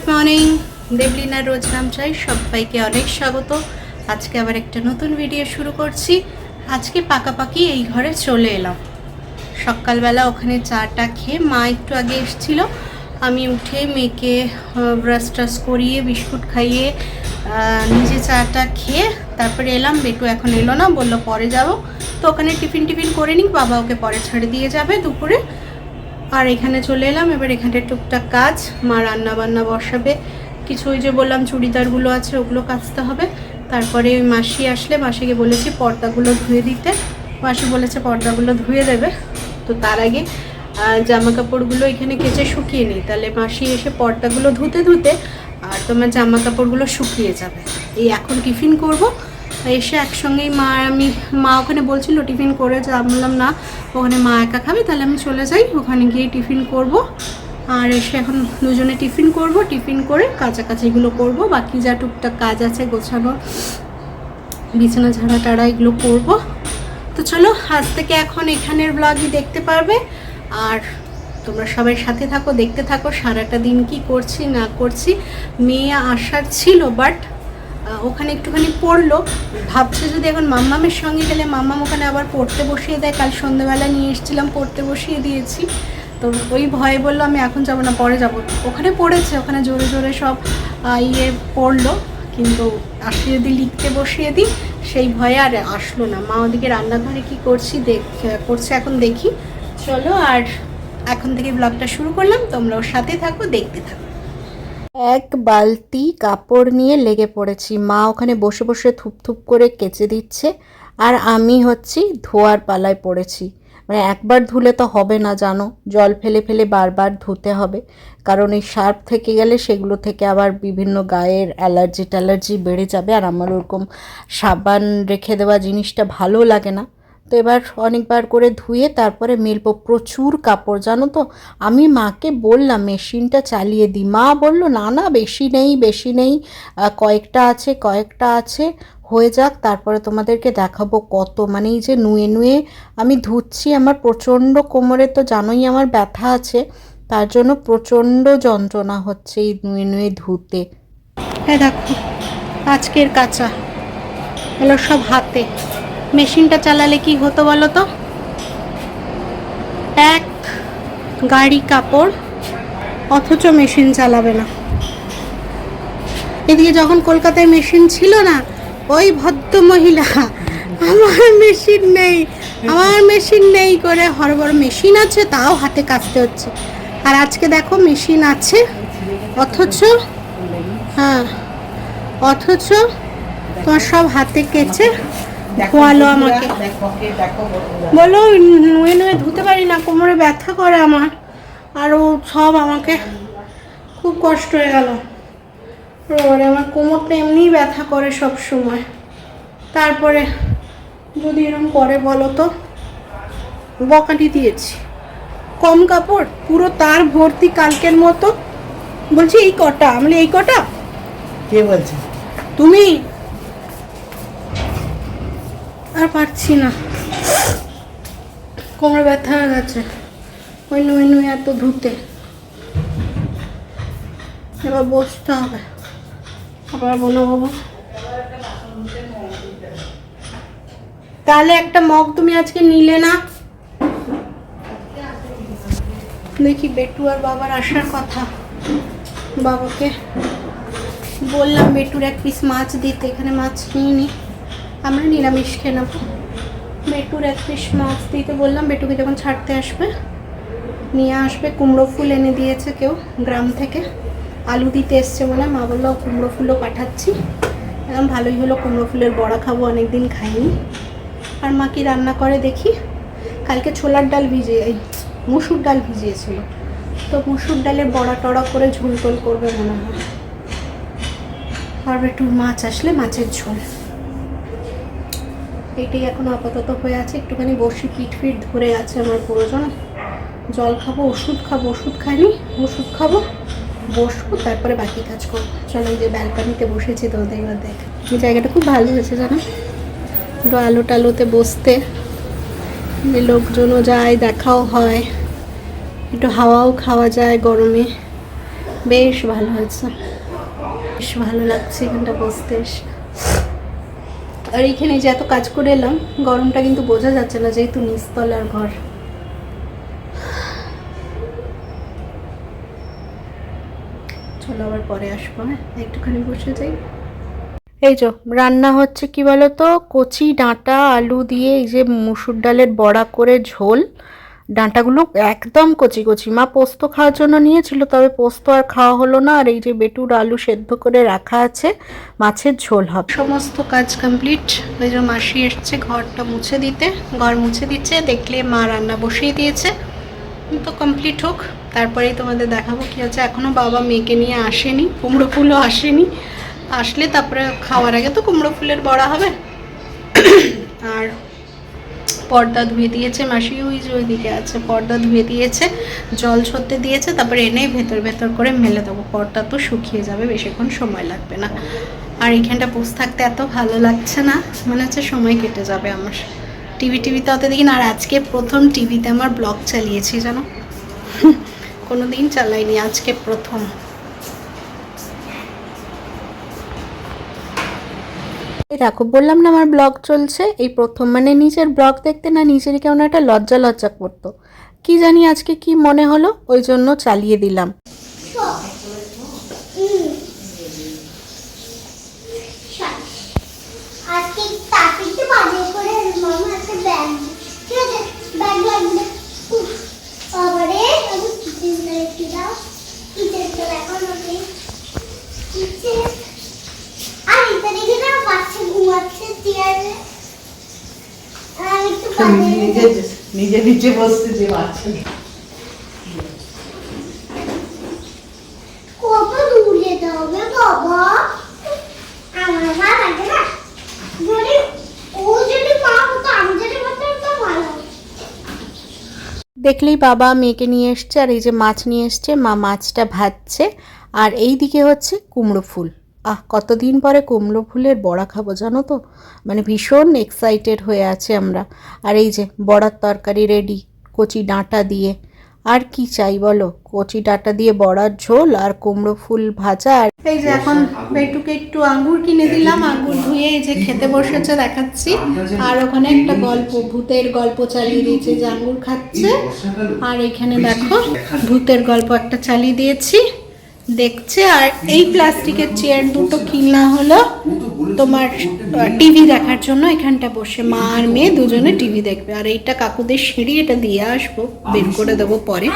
Good morning, দেবলিনার রোজ নাম চাই সবাইকে অনেক স্বাগত। আজকে আবার একটা নতুন ভিডিও শুরু করছি। আজকে পাকাপাকি এই ঘরে চলে এলাম। সকালবেলা ওখানে চাটা খেয়ে মা একটু আগে এসেছিল, আমি উঠে মেয়েকে ব্রাশ টাশ করিয়ে বিস্কুট খাইয়ে নিজে চাটা খেয়ে তারপরে এলাম। বেটু এখন এলো না, বললো পরে যাব। তো ওখানে টিফিন করে নিই, বাবা ওকে পরে ছেড়ে দিয়ে যাবে দুপুরে। আর এখানে চলে এলাম। এবার এখানে টুকটাক কাজ, মা রান্না বান্না বসাবে, কিছু ওই যে বললাম চুড়িদারগুলো আছে ওগুলো কাচতে হবে। তারপরে ওই মাসি আসলে মাসিকে বলেছি পর্দাগুলো ধুয়ে দিতে, মাসি বলেছে পর্দাগুলো ধুয়ে দেবে। তো তার আগে জামা কাপড়গুলো এখানে কেচে শুকিয়ে নিই, তাহলে মাসি এসে পর্দাগুলো ধুতে ধুতে আর তোমার জামা কাপড়গুলো শুকিয়ে যাবে। এই এখন টিফিন করব, এসে একসঙ্গেই মা ওখানে বলছিল টিফিন করে যা, বললাম না ওখানে মা একা খাবে, তাহলে আমি চলে যাই, ওখানে গিয়ে টিফিন করব। আর এসে এখন দুজনে টিফিন করব, টিফিন করে কাচাকাচিগুলো করব, বাকি যা টুকটাক কাজ আছে গোছানো, বিছানা ঝাড়া টাড়া এগুলো করব। তো চলো আজ থেকে এখন এখানের ব্লগই দেখতে পারবে। আর তোমরা সবাই সাথে থাকো, দেখতে থাকো সারাটা দিন কি করছি না করছি। মেয়ে আসার ছিল বাট ওখানে একটুখানি পড়লো, ভাবছে যদি এখন মাম্মামের সঙ্গে গেলে মাম্মাম ওখানে আবার পড়তে বসিয়ে দেয়। কাল সন্ধ্যেবেলা নিয়ে এসেছিলাম, পড়তে বসিয়ে দিয়েছি। তো ওই ভয়ে বললো আমি এখন যাবো না, পরে যাবো। ওখানে পড়েছে, ওখানে জোরে জোরে সব পড়লো, কিন্তু আসলে যদি লিখতে বসিয়ে দিই সেই ভয়ে আর আসলো না। মা ওদিকে রান্নাঘরে কী করছে এখন দেখি। চলো আর এখন থেকে ব্লগটা শুরু করলাম, তোমরাও সাথে থাকো, দেখতে থাকো। এক বালতি কাপড় নিয়ে লেগে পড়েছি, মা ওখানে বসে বসে থুপ করে কেচে দিচ্ছে, আর আমি ধোয়ার পালায় পড়েছি। মানে একবার ধুলে তো হবে না জানো, জল ফেলে ফেলে বারবার ধুতে হবে, কারণ এই সার্ফ থেকে গেলে সেগুলো থেকে আবার বিভিন্ন গায়ের অ্যালার্জি বেড়ে যাবে। আর আমার ওরকম সাবান রেখে দেওয়া জিনিসটা ভালো লাগে না। তো এবার অনেকবার করে ধুয়ে তারপরে মেলবো। প্রচুর কাপড় জানো তো। আমি মাকে বললাম মেশিনটা চালিয়ে দিই, মা বলল না না বেশি নেই, কয়েকটা আছে, হয়ে যাক তারপরে তোমাদেরকে দেখাবো কত। মানে এই যে নুয়ে আমি ধুচ্ছি, আমার প্রচণ্ড কোমরে তো জানোই আমার ব্যথা আছে, তার জন্য প্রচণ্ড যন্ত্রণা হচ্ছে এই নুয়ে ধুতে। হ্যাঁ দেখো আজকের কাঁচা এলো সব হাতে। মেশিনটা চালালে কি হতো বলো তো, এক গাড়ি কাপড়, অথচ মেশিন চালাবে না। এদিকে যখন কলকাতায় মেশিন ছিল না, ওই ভদ্র মহিলা আমার মেশিন নেই করে হরবড়, মেশিন আছে তাও হাতে কাচতে হচ্ছে। আর আজকে দেখো মেশিন আছে অথচ তোমার সব হাতে কেচে ধোয়ালো আমাকে। বলো নুয়ে ধুতে পারি না, কোমরে ব্যথা করে আমার, আর ও সব আমাকে খুব কষ্ট হয়ে গেল। আমার কোমরটা এমনিই ব্যথা করে সব সময়, তারপরে যদি এরকম করে বলো তো। বকাটি দিয়েছি, কম কাপড় পুরো তার ভর্তি কালকের মতো। বলছি এই কটা, আমি এই কটা। কে বলছে? তুমি। আর পারছি না, কোমরে ব্যথা হয়ে গেছে ওই নুয়ে এত ধুতে। এবার বসতে হবে, আবার বাবা তাহলে একটা মগ তুমি আজকে নিলে না। দেখি বেটু আর বাবার আসার কথা, বাবাকে বললাম বেটুর এক পিস মাছ দিতে, এখানে মাছ নিইনি, আমরা নিরামিষ খেয়ে নেবো। বেটুর এক পিস মাছ দিতে বললাম, বেটুকে যখন ছাড়তে আসবে নিয়ে আসবে। কুমড়ো ফুল এনে দিয়েছে কেউ গ্রাম থেকে, আলু দিতে এসছে বলে মা বললো কুমড়ো ফুলও পাঠাচ্ছি। এখন ভালোই হলো, কুমড়ো ফুলের বড়া খাবো, অনেকদিন খাইনি। আর মা কি রান্না করে দেখি। কালকে ছোলার ডাল মুসুর ডাল ভিজিয়েছিল, তো মুসুর ডালের বড়া টড়া করে ঝোল টোল করবে মনে হয়। আর একটু মাছ আসলে মাছের ঝোল। এটাই এখন আপাতত হয়ে আছে, একটুখানি বসি, পিঠ ধরে আছে আমার পুরোজন। জল খাবো, ওষুধ খাইনি, ওষুধ খাবো, বসবো, তারপরে বাকি কাজ করবো। চলো এই যে ব্যালকনিতে বসেছি, তো এবার দেখ এই জায়গাটা খুব ভালো হয়েছে জানো, একটু আলো টালোতে বসতে, লোকজনও যায়, দেখাও হয়, একটু হাওয়াও খাওয়া যায় গরমে। বেশ ভালো হয়েছে, বেশ ভালো লাগছে এখানটা বসতে এসে। আর এইখানে যে এত কাজ করে এলাম, গরমটা কিন্তু বোঝা যাচ্ছে না যেহেতু নিচতলার ঘর। চলো আবার পরে আসবো, হ্যাঁ একটুখানি বসে যাই। এই যে রান্না হচ্ছে কি বলতো, কচি ডাঁটা আলু দিয়ে এই যে মুসুর ডালের বড়া করে ঝোল। ডাঁটাগুলো একদম কচি কচি, মা পোস্ত খাওয়ার জন্য নিয়েছিল, তবে পোস্ত আর খাওয়া হলো না। আর এই যে বেটুর আলু সেদ্ধ করে রাখা আছে, মাছের ঝোল হবে। সমস্ত কাজ কমপ্লিট। ওই যে মাসি এসছে ঘরটা মুছে দিতে, ঘর মুছে দিচ্ছে, দেখলে মা রান্না বসিয়ে দিয়েছে। তো কমপ্লিট হোক, তারপরেই তোমাদের দেখাবো কি হচ্ছে। এখনও বাবা মেয়েকে নিয়ে আসেনি, কুমড়ো ফুলও আসেনি, আসলে তারপরে খাওয়ার আগে তো কুমড়ো ফুলের বড়া হবে। আর পর্দা ধুয়ে দিয়েছে মাসি, ওই যে ওইদিকে আছে, পর্দা ধুয়ে দিয়েছে, জল ছড়তে দিয়েছে, তারপরে এনেই ভেতর ভেতর করে মেলে দেবো। পর্দা তো শুকিয়ে যাবে, বেশিক্ষণ সময় লাগবে না। আর এইখানটা বসে থাকতে এত ভালো লাগছে না, মনে হচ্ছে সময় কেটে যাবে আমার। টিভিতে অত দেখি না। আর আজকে প্রথম টিভিতে আমার ব্লগ চালিয়েছি জানো, কোনো দিন চালাইনি, আজকে প্রথম। দেখো বললাম না আমার ব্লগ চলছে, এই প্রথম। মানে নিজের ব্লগ দেখতে না নিজেরই কেমন একটা লজ্জা লজ্জা করতো, কি জানি আজকে কি মনে হলো, ওই জন্য চালিয়ে দিলাম। নিজে নিচে বসতে যে বাচ্চা কত দূর যেতে হবে বাবা, আমার মা লাগে না, যদি ও যদি মা হতো আমি যদি হতাম তো ভালো। দেখলেই বাবা মেয়েকে নিয়ে এসছে, আর এই যে মাছ নিয়ে এসছে, মা মাছটা ভাজছে। আর এই দিকে হচ্ছে কুমড়ো ফুল। কতদিন পরে কুমড়ো ফুলের বড়া খাবো জানো তো, মানে ভীষণ এক্সাইটেড হয়ে আছে আমরা। আর এই যে বড়ার তরকারি রেডি, কচি ডাঁটা দিয়ে। আর কি চাই বলো, কচি ডাঁটা দিয়ে বড়ার ঝোল আর কুমড়ো ফুল ভাজা। আর এই যে এখন বেটুকে একটু আঙ্গুর কিনে দিলাম, আঙ্গুর ধুয়ে এই যে খেতে বসেছে দেখাচ্ছি। আর ওখানে একটা গল্প, ভূতের গল্প চালিয়ে দিয়েছে, যে আঙ্গুর খাচ্ছে। আর এখানে দেখো ভূতের গল্প একটা চালিয়ে দিয়েছি, দেখছে। আর এই প্লাস্টিকের চেয়ার দুটো কিনা হলো তোমার টিভি দেখার জন্য, এখানটা বসে মা আর মেয়ে দুজনে টিভি দেখবে। আর এইটা কাকুদের সিঁড়ি, এটা দিয়ে আসবো, বের করে দেবো পরে।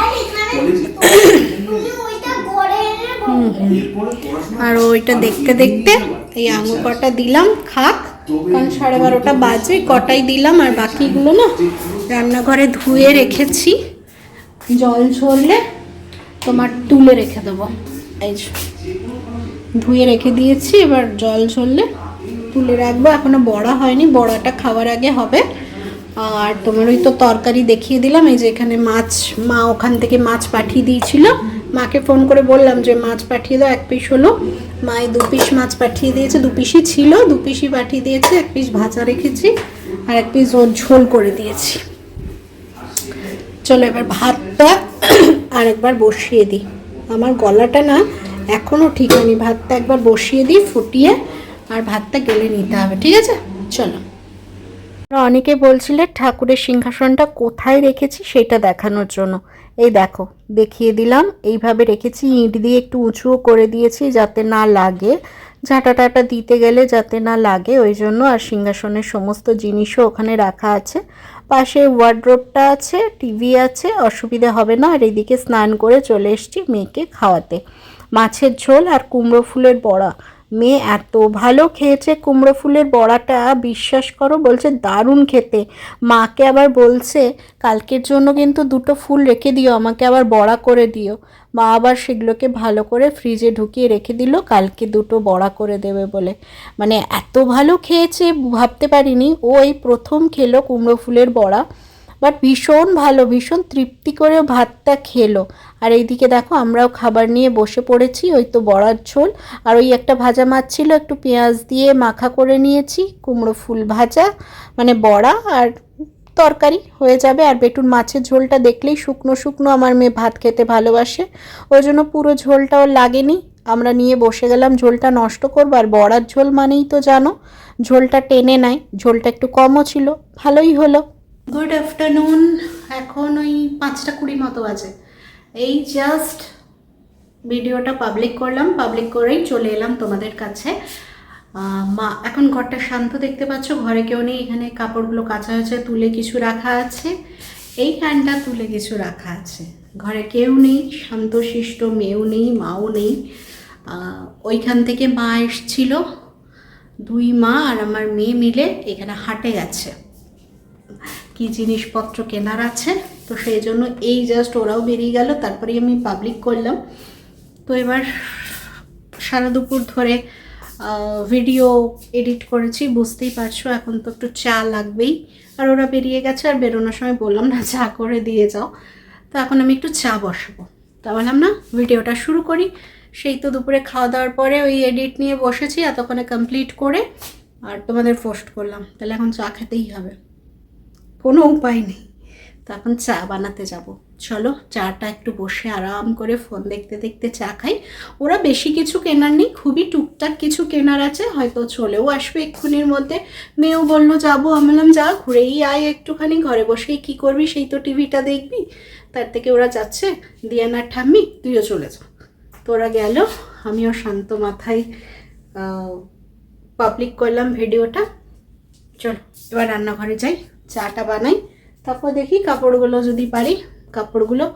আর ওইটা দেখতে দেখতে এই আঙুর কটা দিলাম খাক, কারণ 12:30 বাজে, কটাই দিলাম। আর বাকিগুলো না রান্নাঘরে ধুয়ে রেখেছি, জল ঝরলে তোমার তুলে রেখে দেবো। এই ধুয়ে রেখে দিয়েছি, এবার জল ঝরলে তুলে রাখবো। এখনো বড়া হয়নি, বড়াটা খাওয়ার আগে হবে। আর তোমার ওই তো তরকারি দেখিয়ে দিলাম, এই যে এখানে মাছ, মা ওখান থেকে মাছ পাঠিয়ে দিয়েছিল। মাকে ফোন করে বললাম যে মাছ পাঠিয়ে দাও, 1 পিস হলো। মায়ে 2 পিস মাছ পাঠিয়ে দিয়েছে, 2 পিসই ছিল, 2 পিসই পাঠিয়ে দিয়েছে। 1 পিস ভাজা রেখেছি আর 1 পিস ঝোল করে দিয়েছি। চলো এবার ভাতটা আরেকবার বসিয়ে দিই, আমার গলাটা না এখনও ঠিক হয়নি। ভাতটা একবার বসিয়ে দিই ফুটিয়ে, আর ভাতটা গেলে নিতে হবে, ঠিক আছে? চলো। অনেকে বলছিলে ঠাকুরের সিংহাসনটা কোথায় রেখেছি সেটা দেখানোর জন্য, এই দেখো দেখিয়ে দিলাম। এইভাবে রেখেছি, ইঁট দিয়ে একটু উঁচুও করে দিয়েছি যাতে না লাগে, ঝাঁটা টাটা দিতে গেলে যাতে না লাগে, ওই জন্য। আর সিংহাসনের সমস্ত জিনিসও ওখানে রাখা আছে, পাশে ওয়ার্ড্রোবটা আছে, টিভি আছে, অসুবিধা হবে না। আর এদিকে স্নান করে চলে এসেছি মেয়েকে খাওয়াতে। মাছের ঝোল আর কুমড়ো ফুলের বড়া, মেয়ে এত ভালো খেয়েছে কুমড়ো ফুলের বড়াটা, বিশ্বাস করো, বলছে দারুণ খেতে। মাকে আবার বলছে কালকের জন্য কিন্তু 2টো ফুল রেখে দিও, আমাকে আবার বড়া করে দিও। মা আবার সেগুলোকে ভালো করে ফ্রিজে ঢুকিয়ে রেখে দিল, কালকে 2টো বড়া করে দেবে বলে। মানে এত ভালো খেয়েছে ভাবতে পারিনি, ও এই প্রথম খেলো কুমড়ো ফুলের বড়া, বাট ভীষণ ভালো, ভীষণ তৃপ্তি করে ভাতটা খেলো। আর এইদিকে দেখো আমরাও খাবার নিয়ে বসে পড়েছি, ওই তো বড়ার ঝোল আর ওই একটা ভাজা মাছ ছিল, একটু পেঁয়াজ দিয়ে মাখা করে নিয়েছি, কুমড়ো ফুল ভাজা মানে বড়া, আর তরকারি হয়ে যাবে। আর বেটুর মাছের ঝোলটা দেখলেই শুকনো শুকনো, আমার মেয়ে ভাত খেতে ভালোবাসে, ওই জন্য পুরো ঝোলটাও লাগেনি। আমরা নিয়ে বসে গেলাম ঝোলটা নষ্ট করবো। আর বড়ার ঝোল মানেই তো জানো ঝোলটা টেনে নেয়, ঝোলটা একটু কমও ছিল, ভালোই হলো। গুড আফটারনুন, এখন ওই 5:20 মতো বাজে। এই জাস্ট ভিডিওটা পাবলিক করলাম, পাবলিক করেই চলে এলাম তোমাদের কাছে। মা এখন ঘরটা শান্ত দেখতে পাচ্ছ, ঘরে কেউ নেই। এখানে কাপড়গুলো কাচা হয়েছে, তুলে কিছু রাখা আছে, এই ফ্যানটা তুলে কিছু রাখা আছে। ঘরে কেউ নেই, শান্তশিষ্ট, মেয়েও নেই, মাও নেই। ওইখান থেকে মা এসছিল, 2 মা আর আমার মেয়ে মিলে এখানে হাটে গেছে, কি জিনিসপত্র কেনার আছে, তো সেই জন্য এই জাস্ট ওরাও বেরিয়ে গেল, তারপরেই আমি পাবলিক করলাম। তো এবার সারা দুপুর ধরে ভিডিও এডিট করেছি, বুঝতেই পারছো। এখন তো একটু চা লাগবেই, আর ওরা বেরিয়ে গেছে, আর বেরোনোর সময় বললাম না চা করে দিয়ে যাও, তো এখন আমি একটু চা বসাবো। তা বললাম না ভিডিওটা শুরু করি। সেই তো দুপুরে খাওয়া দাওয়ার পরে ওই এডিট নিয়ে বসেছি, এতক্ষণে কমপ্লিট করে আর তোমাদের পোস্ট করলাম। তাহলে এখন চা খেতেই হবে, কোনো উপায় নেই। তো এখন চা বানাতে যাব, চলো চাটা একটু বসে আরাম করে ফোন দেখতে দেখতে চা খাই। ওরা বেশি কিছু কেনার নেই, খুবই টুকটাক কিছু কেনার আছে, হয়তো চলেও আসবে এক্ষুনির মধ্যে। মেয়েও বললো যাবো, আমি বললাম যা ঘুরেই আয় একটুখানি, ঘরে বসেই কী করবি, সেই তো টিভিটা দেখবি। তার থেকে ওরা যাচ্ছে, দিয়ানার ঠাম্মি তুইও চলে যা। তো ওরা গেল, আমিও শান্ত মাথায় পাবলিক করলাম ভিডিওটা। চলো এবার রান্নাঘরে যাই, চাটা বানাই, তারপর দেখি কাপড়গুলো যদি পারি কাপড়গুলো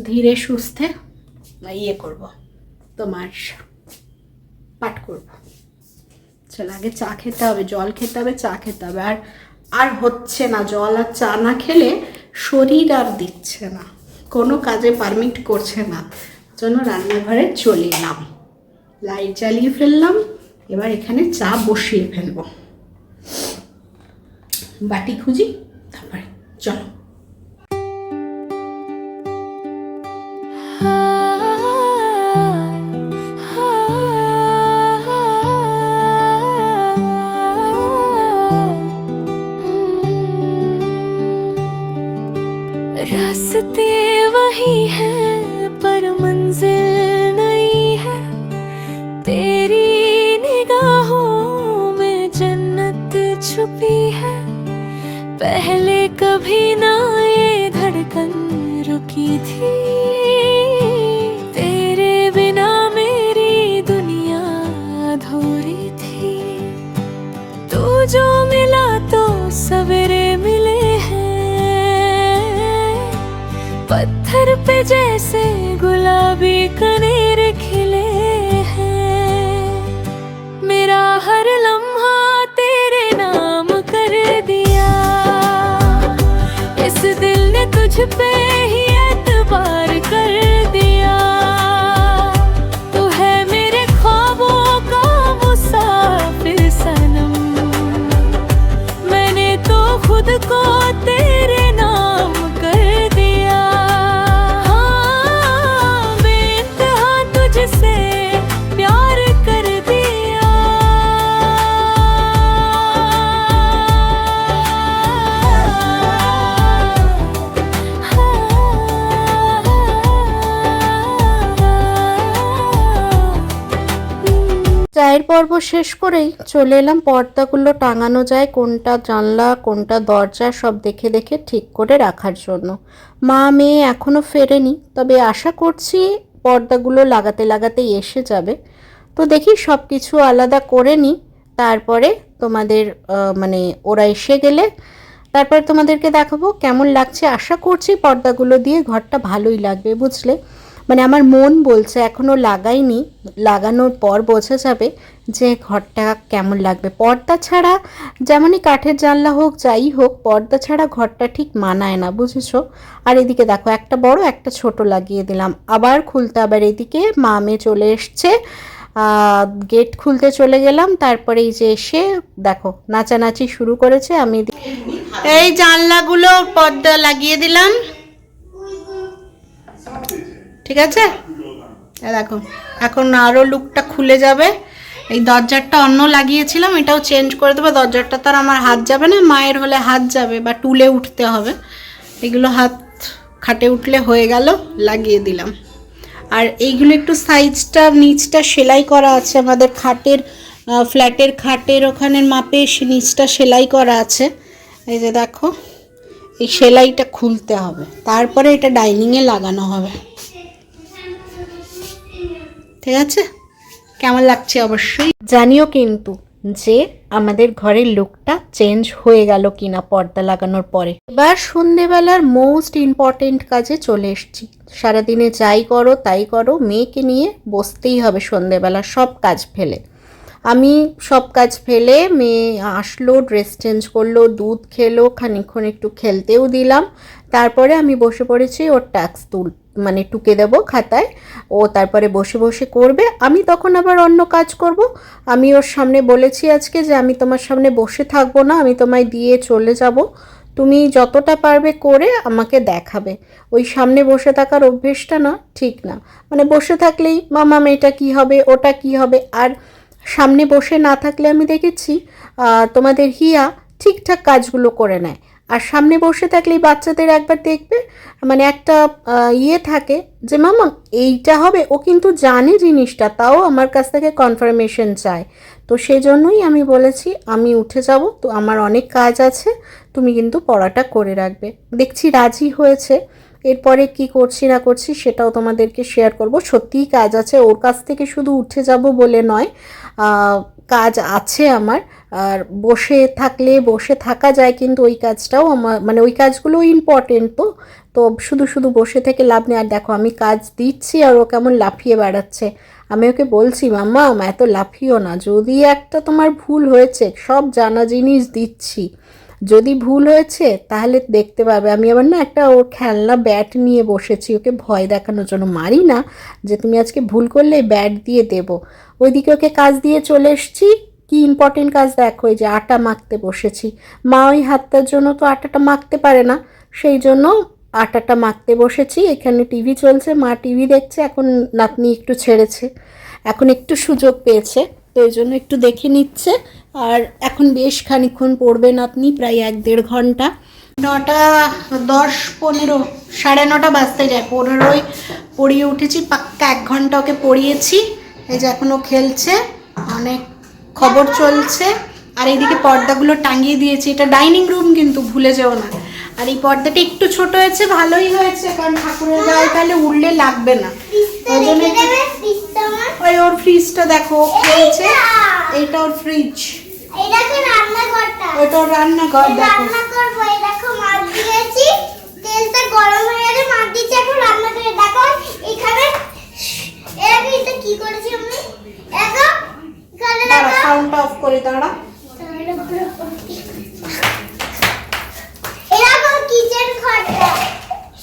ধীরে সুস্থে ইয়ে করব, তোমার পাট করব। চলো আগে চা খেতে হবে, জল খেতে হবে, চা খেতে হবে। আর হচ্ছে না, জল আর চা না খেলে শরীর আর দিচ্ছে না, কোনো কাজে পারমিট করছে না, জন্য রান্নাঘরে চলে এলাম, লাইট জ্বালিয়ে ফেললাম। এবার এখানে চা বসিয়ে ফেলবো, বাটি খুঁজি, তারপরে চলো। रास्ते वही है पर मंजिल नई है, तेरी निगाहों में जन्नत छुपी है। पहले कभी ना ये धड़कन रुकी थी, तेरे बिना मेरी दुनिया अधूरी थी। तू जो मिला तो सवेरे मिले हैं, पत्थर पे जैसे गुलाबी कनेर खिले हैं। मेरा हर लम्हा तेरे नाम कर दिया, इस दिल ने तुझ पे ही एतबार कर दिया। तू है मेरे ख्वाबों का मुसाफिर सनम, मैंने तो खुद को तेरे नाम कर दिया। हाँ, बेइंतहा तुझसे प्यार कर दिया। চায়ের পর্ব শেষ করেই চলে এলাম পর্দাগুলো টাঙানো যায় কোনটা জানলা কোনটা দরজা সব দেখে দেখে ঠিক করে রাখার জন্য। মা মেয়ে এখনও ফেরেনি, তবে আশা করছি পর্দাগুলো লাগাতে লাগাতেই এসে যাবে। তো দেখি সব কিছু আলাদা করে নিই, তারপরে তোমাদের মানে ওরা এসে গেলে তারপর তোমাদেরকে দেখাবো কেমন লাগছে। আশা করছি পর্দাগুলো দিয়ে ঘরটা ভালোই লাগবে, বুঝলে। মানে আমার মন বলছে এখনও লাগাইনি, লাগানোর পর বোঝা যাবে যে ঘরটা কেমন লাগবে। পর্দা ছাড়া যেমনই কাঠের জানলা হোক যাই হোক, পর্দা ছাড়া ঘরটা ঠিক মানায় না, বুঝেছো। আর এদিকে দেখো একটা বড় একটা ছোট লাগিয়ে দিলাম, আবার খুলতে। আবার এদিকে মা মেয়ে চলে এসছে, গেট খুলতে চলে গেলাম। তারপরে এই যে এসে দেখো নাচানাচি শুরু করেছে। আমি এই জানলাগুলো পর্দা লাগিয়ে দিলাম, ঠিক আছে। দেখো এখন আরও লুকটা খুলে যাবে। এই দরজাটা অন্য লাগিয়েছিলাম, এটাও চেঞ্জ করে দেবো। দরজাটা তো আর আমার হাত যাবে না, মায়ের হলে হাত যাবে বা টুলে উঠতে হবে। এগুলো হাত খাটে উঠলে হয়ে গেল, লাগিয়ে দিলাম। আর এইগুলো একটু সাইজটা নিচটা সেলাই করা আছে আমাদের খাটের, ফ্ল্যাটের খাটের ওখানের মাপে নিচটা সেলাই করা আছে। এই যে দেখো, এই সেলাইটা খুলতে হবে, তারপরে এটা ডাইনিংয়ে লাগানো হবে। ঠিক আছে, কেমন লাগছে অবশ্যই জানিও কিন্তু যে আমাদের ঘরের লুকটা চেঞ্জ হয়ে গেল কিনা পর্দা লাগানোর পরে। এবার সন্ধেবেলার মোস্ট ইম্পর্টেন্ট কাজে চলে এসেছি। সারাদিনে যাই করো তাই করো, মেয়েকে নিয়ে বসতেই হবে সন্ধেবেলা সব কাজ ফেলে। আমি সব কাজ ফেলে, মেয়ে আসলো, ড্রেস চেঞ্জ করলো, দুধ খেলো, খানিকক্ষণ একটু খেলতেও দিলাম, তারপরে আমি বসে পড়েছি ওর ট্যাক্স মানে টুকে দেবো খাতায়। ও তারপরে বসে বসে করবে, আমি তখন আবার অন্য কাজ করব। আমি ওর সামনে বলেছি আজকে যে আমি তোমার সামনে বসে থাকবো না, আমি তোমায় দিয়ে চলে যাব, তুমি যতটা পারবে করে আমাকে দেখাবে। ওই সামনে বসে থাকার অভ্যেসটা না ঠিক না, মানে বসে থাকলেই মামা এটা কী হবে, ওটা কী হবে। আর সামনে বসে না থাকলে আমি দেখেছি তোমাদের হিয়া ঠিকঠাক কাজগুলো করে নেয়। আর সামনে বসে থাকলেই বাচ্চাদের একবার দেখবে মানে একটা থাকে যে মামা এইটা হবে, ও কিন্তু জানে জিনিসটা, তাও আমার কাছ থেকে কনফার্মেশন চায়। তো সেই জন্যই আমি বলেছি আমি উঠে যাব, তো আমার অনেক কাজ আছে, তুমি কিন্তু পড়াটা করে রাখবে। দেখছি রাজি হয়েছে। এরপরে কি করছি না করছি সেটাও তোমাদেরকে শেয়ার করব। সত্যিই কাজ আছে, ওর কাছ থেকে শুধু উঠে যাব বলে নয়, কাজ আছে আমার। আর বসে থাকলে বসে থাকা যায়, কিন্তু ওই কাজটাও আমার মানে ওই কাজগুলোও ইম্পর্টেন্ট। তো শুধু শুধু বসে থেকে লাভ নেই। আর দেখো আমি কাজ দিচ্ছি আর ও কেমন লাফিয়ে বেড়াচ্ছে। আমি ওকে বলছি মাম্মা এত লাফিও না, যদি একটা তোমার ভুল হয়েছে, সব জানা জিনিস দিচ্ছি, যদি ভুল হয়েছে তাহলে দেখতে পাবে। আমি আবার না একটা ওর খেলনা ব্যাট নিয়ে বসেছি, ওকে ভয় দেখানোর জন্য। মারি না যে তুমি আজকে ভুল করলে ব্যাট দিয়ে দেবো। ওইদিকে ওকে কাজ দিয়ে চলে এসছি। কি ইম্পর্টেন্ট কাজ দেখো, এই যে আটা মাখতে বসেছি। মা ওই হাতটার জন্য তো আটাটা মাখতে পারে না, সেই জন্য আটাটা মাখতে বসেছি। এখানে টিভি চলছে, মা টিভি দেখছে। এখন নাতনি একটু ছেড়েছে, এখন একটু সুযোগ পেয়েছে, তো এই জন্য একটু দেখে নিচ্ছে। আর এখন বেশ খানিকক্ষণ পড়বে নাতনি, প্রায় 1-1.5 ঘন্টা। 9:10-15, 9:30 বাজতে যায়, 15ই পড়িয়ে উঠেছি, পাক্কা 1 ঘন্টা ওকে পড়িয়েছি। এই যে এখনও খেলছে, অনেক খবর চলছে। আর এইদিকে পর্দাগুলো টাঙিয়ে দিয়েছি, এটা ডাইনিং রুম কিন্তু ভুলে যেও না। আর এই পর্দাটা একটু ছোট হয়েছে, ভালোই হয়েছে, কারণ ঠাকুরের গায়ে তাহলে উড়লে লাগবে না। ওই জন্য ওই ওর ফ্রিজটা দেখো খেলছে, এইটা ওর ফ্রিজ, ওইটা ওর রান্নাঘর। দেখো মাছ দিয়েছি, তেলটা গরম হয়ে গেছে, মাছ দিয়েছি, এখন রান্না করে দেখো এখানে এটা কি করেছি আমি। সাউন্ড অফ করে দাঁড়া।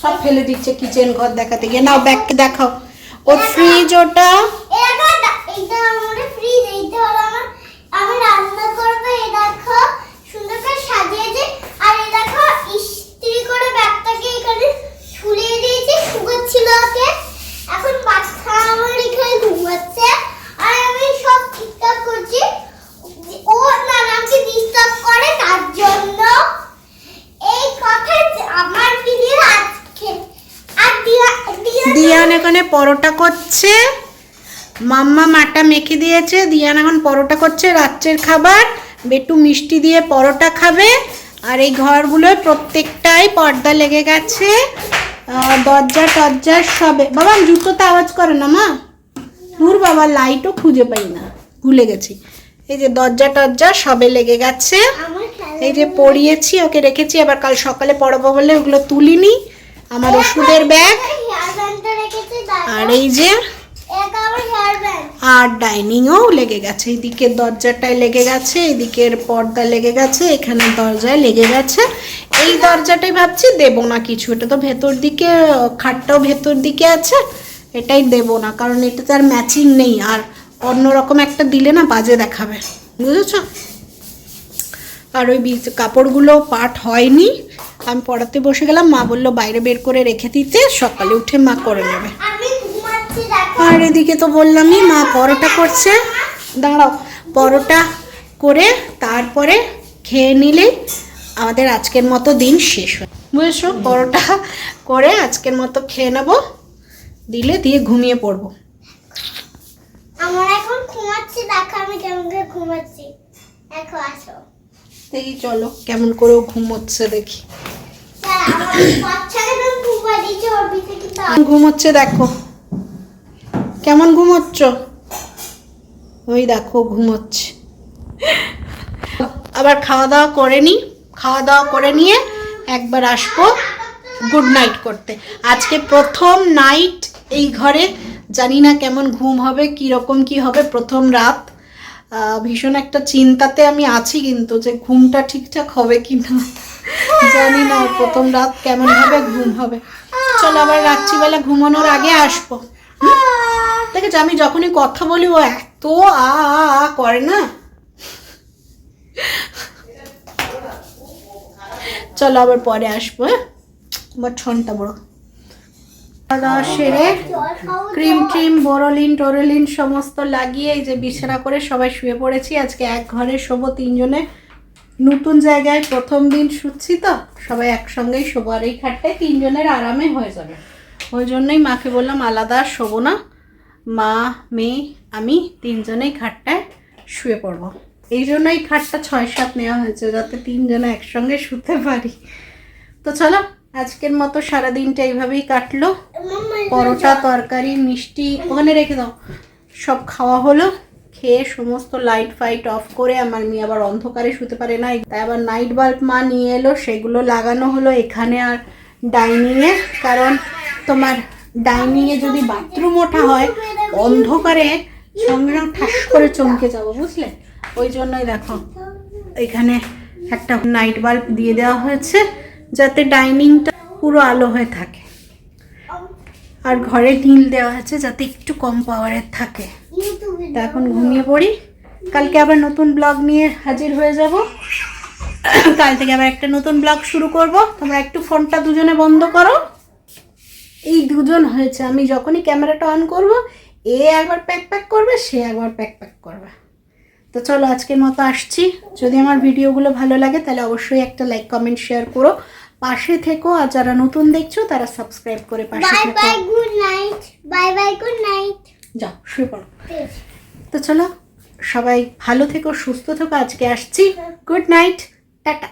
সব ফেলে দিচ্ছে কিচেন ঘর দেখাতে গিয়ে। নাও ব্যাগকে দেখাও, ওর ফ্রিজ ওটা। এইটা আমার ফ্রিজ, এইটা হলো আমি রান্না করব। এই দেখো সুন্দর করে সাজিয়েছে। আর এই দেখো ইস্ত্রি করে ব্যাগটাকে এখানে ঝুলিয়ে দিয়েছি, শুকাচ্ছিল ওকে। এখন বাচ্চা আমার এখানে ঘুমাচ্ছে আর আমি সব ঠিকঠাক করছি। ও নানাকে ডিস্টার্ব করে, তার জন্য এই কথা আমার ভিডিও আজকে। আর দিয়ান এখানে পরোটা করছে, মাম্মা মাটা মেখে দিয়েছে, দিয়ান এখন পরোটা করছে রাত্রের খাবার। বেটু মিষ্টি দিয়ে পরোটা খাবে। আর এই ঘরগুলোয় প্রত্যেকটাই পর্দা লেগে গেছে, দরজা টরজা সবে। বাবা জুতোতে আওয়াজ করে না মা, দূর বাবা, লাইটও খুঁজে পাই না, ভুলে গেছি। এই যে দরজা টরজা সবে লেগে গেছে। এই যে পরিয়েছি, ওকে রেখেছি, আবার কাল সকালে পড়াবো বলে ওগুলো তুলিনি। আমার ওষুধের ব্যাগ, আর এই যে আর ডাইনিংও লেগে গেছে, এইদিকের দরজাটায় লেগে গেছে, এদিকের পর্দা লেগে গেছে, এখানে দরজায় লেগে গেছে। এই দরজাটাই ভাবছি দেবো না কিছু, এটা তো ভেতর দিকে, খাটটাও ভেতর দিকে আছে, এটাই দেবো না, কারণ এটাতে আর ম্যাচিং নেই। আর অন্যরকম একটা দিলে না বাজে দেখাবে, বুঝেছ। আর ওই কাপড়গুলো পাট হয়নি, আমি পড়াতে বসে গেলাম, মা বললো বাইরে বের করে রেখে দিতে, সকালে উঠে মা করে নেবে। আর এদিকে তো বললামই মা পরোটা করছে, দাঁড়াও, পরোটা করে তারপরে খেয়ে নিলে আমাদের আজকের মতো দিন শেষ হয়, বুঝেছো? পরোটা করে আজকের মতো খেয়ে নেবো, দিলে দিয়ে ঘুমিয়ে পড়বো। আমার এখন ঘুমাচ্ছি, দেখো আমি কেমন করে ঘুমাচ্ছি, দেখো আসো। দেখি চলো কেমন করেও ঘুমোচ্ছে দেখি। আমার বাচ্চাকে তো ঘুমা দিয়েছি, ওর ভিতরে কিন্তু ঘুমোচ্ছে দেখো, কেমন ঘুমোচ্ছ? ওই দেখো ঘুমোচ্ছে। আবার খাওয়া দাওয়া করে নি, খাওয়া দাওয়া করে নিয়ে একবার আসবো গুড নাইট করতে। আজকে প্রথম নাইট এই ঘরে, জানি না কেমন ঘুম হবে, কীরকম কি হবে, প্রথম রাত। ভীষণ একটা চিন্তাতে আমি আছি কিন্তু, যে ঘুমটা ঠিকঠাক হবে কি না জানি না, প্রথম রাত কেমন ভাবে ঘুম হবে। চলো আবার রাত্রিবেলা ঘুমানোর আগে আসবো। দেখেছ আমি যখনই কথা বলি ও এত আ আ আ করে না। চলো আবার পরে আসবো। হ্যাঁ, আমার ঠনটা বড়। খাওয়া দাওয়া সেরে ক্রিম ট্রিম বোরোলিন টোরোলিন সমস্ত লাগিয়ে এই যে বিছানা করে সবাই শুয়ে পড়েছি। আজকে এক ঘরে শোবো তিনজনে, নতুন জায়গায় প্রথম দিন শুচ্ছি তো, সবাই একসঙ্গেই শোবো। আর এই খাটটায় তিনজনের আরামে হয়ে যাবে, ওই জন্যই মাকে বললাম আলাদা শোবো না, মা মেয়ে আমি তিনজনেই খাটটায় শুয়ে পড়বো। এই জন্যই খাটটা 6-7 নেওয়া হয়েছে, যাতে তিনজনে একসঙ্গে শুতে পারি। তো চলো আজকের মতো সারাদিনটা এইভাবেই কাটলো। পরোটা তরকারি মিষ্টি ওখানে রেখে দাও, সব খাওয়া হলো। খেয়ে সমস্ত লাইট ফাইট অফ করে, আমার মেয়ে আবার অন্ধকারে শুতে পারে না, তাই আবার নাইট বাল্ব মা নিয়ে এলো, সেগুলো লাগানো হলো এখানে আর ডাইনিংয়ে। কারণ তোমার ডাইনিংয়ে যদি বাথরুম ওঠা হয় অন্ধকারে সঙ্গে সঙ্গে ঠাস করে চমকে যাবো, বুঝলে? ওই জন্যই দেখো এখানে একটা নাইট বাল্ব দিয়ে দেওয়া হয়েছে, যাতে ডাইনিংটা পুরো আলো হয়ে থাকে। আর ঘরে নীল দেওয়া আছে যাতে একটু কম পাওয়ারের থাকে। তা এখন ঘুমিয়ে পড়ি, কালকে আবার নতুন ব্লগ নিয়ে হাজির হয়ে যাব। কাল থেকে আবার একটা নতুন ব্লগ শুরু করব। তোমরা একটু ফোনটা দুজনে বন্ধ করো। এই দুজন হয়েছে, আমি যখনই ক্যামেরাটা অন করব এ একবার প্যাক প্যাক করবে, সে একবার প্যাক প্যাক করবে। তো চলো আজকের মতো আসছি। যদি আমার ভিডিওগুলো ভালো লাগে তাহলে অবশ্যই একটা লাইক কমেন্ট শেয়ার করো, পাশে থেকো। আর যারা নতুন দেখছো তারা সাবস্ক্রাইব করে পাশে বাই থেকো। Bye good night, bye bye good night. যাও শুয়ে পড়ো। তো চলো সবাই ভালো থেকো, সুস্থ থেকো। আজকে আসছি, গুড নাইট, টাটা।